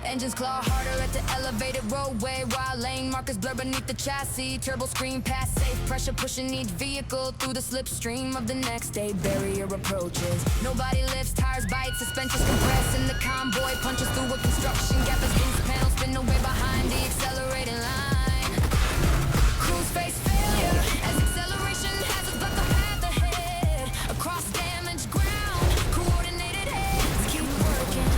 Engines claw harder at the elevated roadway, while lane markers blur beneath the chassis. Turbo screen past safe pressure, pushing each vehicle through the slipstream of the next day. Barrier approaches. Nobody lifts, tires bite, suspensions compress, and the convoy punches through a construction gap as boost panels spin away behind the accelerating line. Cruise face failure as acceleration has us block the path ahead. Across damaged ground, coordinated heads keep working.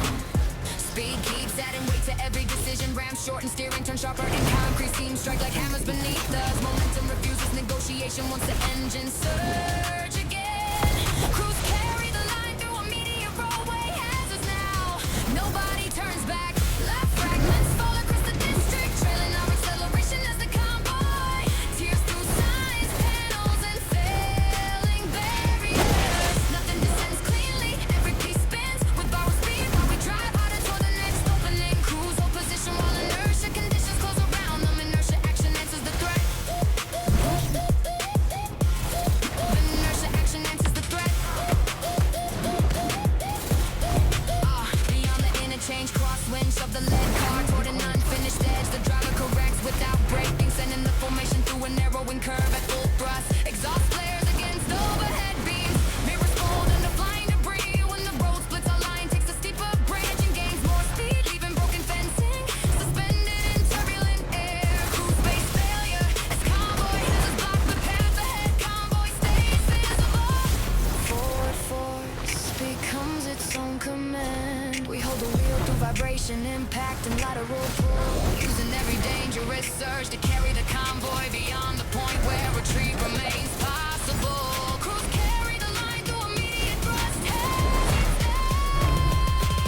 Speed keeps adding weight to every decision. Ram short and steering turn sharper, and concrete seams strike like hammers beneath us. Momentum refuses negotiation once the engines surge again. Cruise carry the line through a meteor roadway has us now. Nobody turns back. Left fragments fall across the district, trailing our acceleration as the convoy tears through signs, panels, and failing barriers. Nothing descends cleanly. Every piece spins with borrowed speed while we drive harder toward the next opening. Cruise hold position while inertia conditions close around them. Inertia action answers the threat. Inertia action answers the threat. Beyond the interchange, crosswind, shove the lead car toward an unfinished edge. The driver corrects without braking, sending the formation through a narrowing curve at full thrust. Exhaust flares against overhead beams. Mirrors fold under flying debris. When the road splits, our line takes a steeper branch and gains more speed, leaving broken fencing suspended in turbulent air. Cruise base failure as convoy has us blocked the path ahead. Convoy stays visible. Forward force becomes its own command. We hold the wheel through vibration, impact, and lateral pull, using every dangerous surge to carry the convoy beyond the point where retreat remains possible. Cruise carry the line through immediate thrust heads down.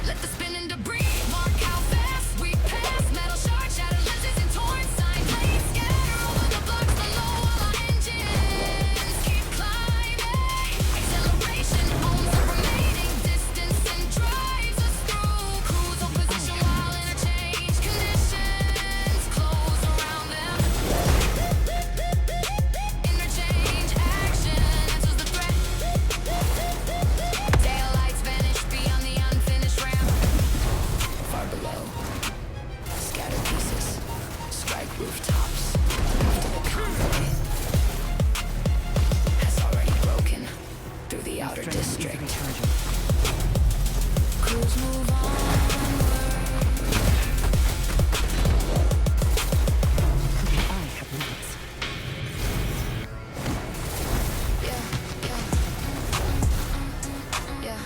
Let the spin and debris mark how fast we pass. Metal shards, shattered lenses, and torn sign plates scatter over the blocks below while our engines keep climbing. Acceleration owns the remaining distance and drives us through. Cruise hold position while interchange conditions close around them. Interchange action answers the threat. Taillights vanish beyond the unfinished ramp. Far below, scattered pieces strike rooftops after the convoy has already broken through the outer district. Crews move onward. I have limits. Yeah, yeah. Yeah.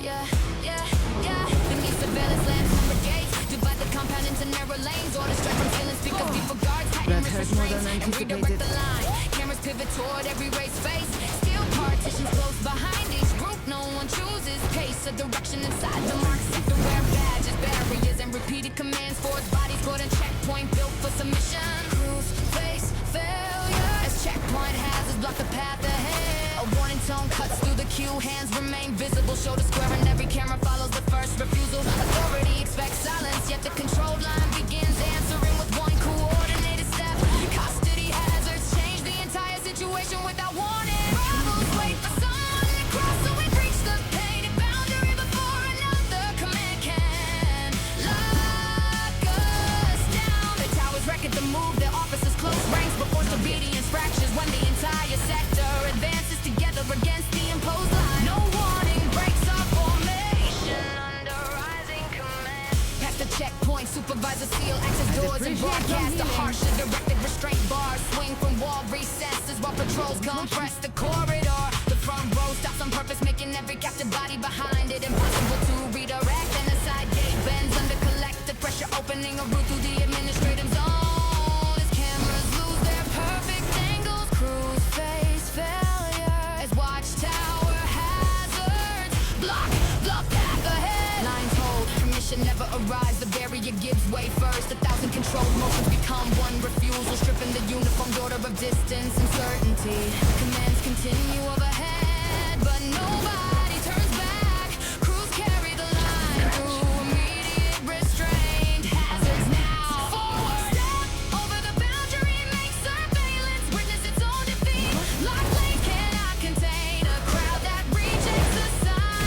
Yeah. Yeah, yeah. Beneath surveillance lands, number gates divide the compound into narrow lanes. Order strike from ceilings, speak of people guards, tighten That wrist hurt more restraints, than and redirect the line. Cameras pivot toward every race face. Steel partitions close behind each group. No one chooses pace or direction inside the mark sector where badges, barriers, and repeated commands force bodies toward a checkpoint built for submission. Cruise face failure as checkpoint hazards block the path ahead. A warning tone cuts through the queue. Hands remain visible, shoulder square, and every camera follows the first refusal. Authority expects silence, yet the control line begins answering with one coordinated step. Custody hazards change the entire situation without warning. Rebels wait for someone to cross so we breach the painted boundary before another command can lock us down. The towers wreck at the move, their officers close ranks before obedience fractures when the entire sector advances together against the imposed line. No warning breaks our formation under rising command. Past the checkpoint, supervisor seal access doors and broadcast the harsher directed restraint bars swing from wall recesses while patrols compress the corridor. The front row stops on purpose, making every captive body behind it impossible to redirect. And the side gate bends under collective pressure, opening a route through the administrative zone. As cameras lose their perfect angles, cruise face failure as watchtower hazards block the path ahead. Lines hold, permission never arrives. The barrier gives way first. 1,000 controlled motions become one refusal, stripping the uniformed order of distance and certainty. Commands continue overhead, but nobody turns back. Crews carry the line through immediate restraint hazards now. Forward step over the boundary, make surveillance witness its own defeat. Locked lane cannot contain a crowd that rejects the sign.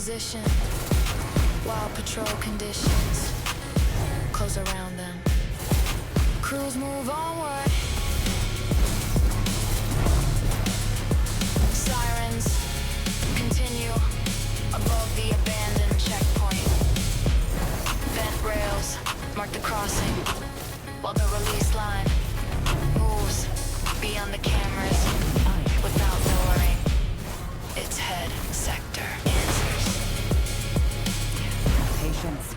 position while patrol conditions close around them. Crews move onward. Sirens continue above the abandoned checkpoint. Vent rails mark the crossing while the release line moves beyond the cameras without lowering its head sector. Patience.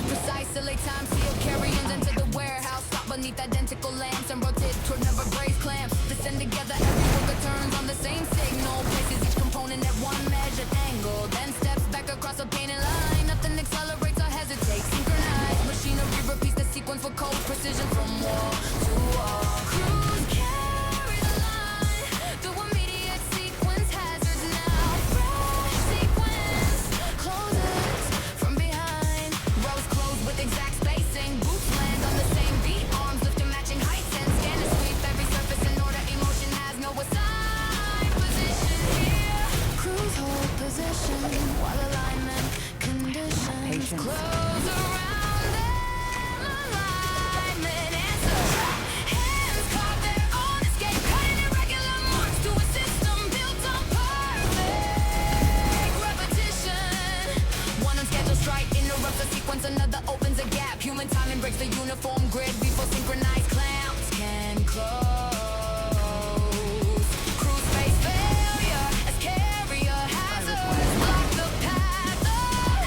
Precisely time seal carrions into the warehouse. Stop beneath identical lamps and rotate toward never brace clamps. Descend together, every worker turns on the same signal. Places each component at one measured angle. Then steps back across a painted line. Nothing accelerates or hesitates. Synchronized machinery repeats the sequence for cold precision from wall to wall. Crews carry the line through immediate sequence hazards now. Fresh sequence closes from behind. Rows close with exact spacing. Boots land on the same beat. Arms lift to matching heights and scan and sweep every surface in order. Emotion has no assigned position here. Crews hold position while alignment conditions close around them. Alignment answers. Hands carve their own escape, cutting irregular marks to a system built on perfect repetition. One unscheduled strike interrupts the sequence, another opens a gap. Human timing breaks the uniform grid before synchronized clamps can close. Crews face failure as carrier hazards block the path ahead.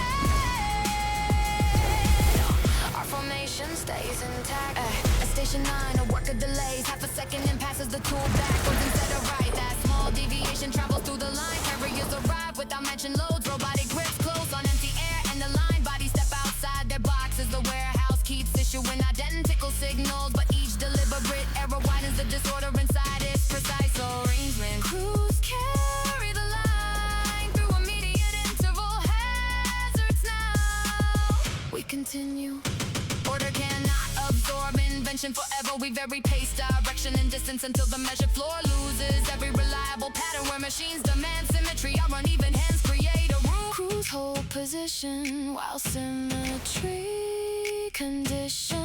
Our formation stays intact. At station 9, a worker delays half a second and passes the tool backwards instead of right. That small deviation travels through the line. Carriers arrive without mention loads. Robotic grips close on empty air, and the line bodies step outside their boxes. The warehouse keeps issuing identical signals, but each deliberate error widens the disorder inside its precise arrangement. Crews carry the line through immediate interval hazards now. We continue. Order cannot absorb invention forever. We vary pace, direction, and distance until the measured floor loses every reliable pattern where machines demand symmetry. Our uneven hands create a rule. Crews hold position while symmetry conditions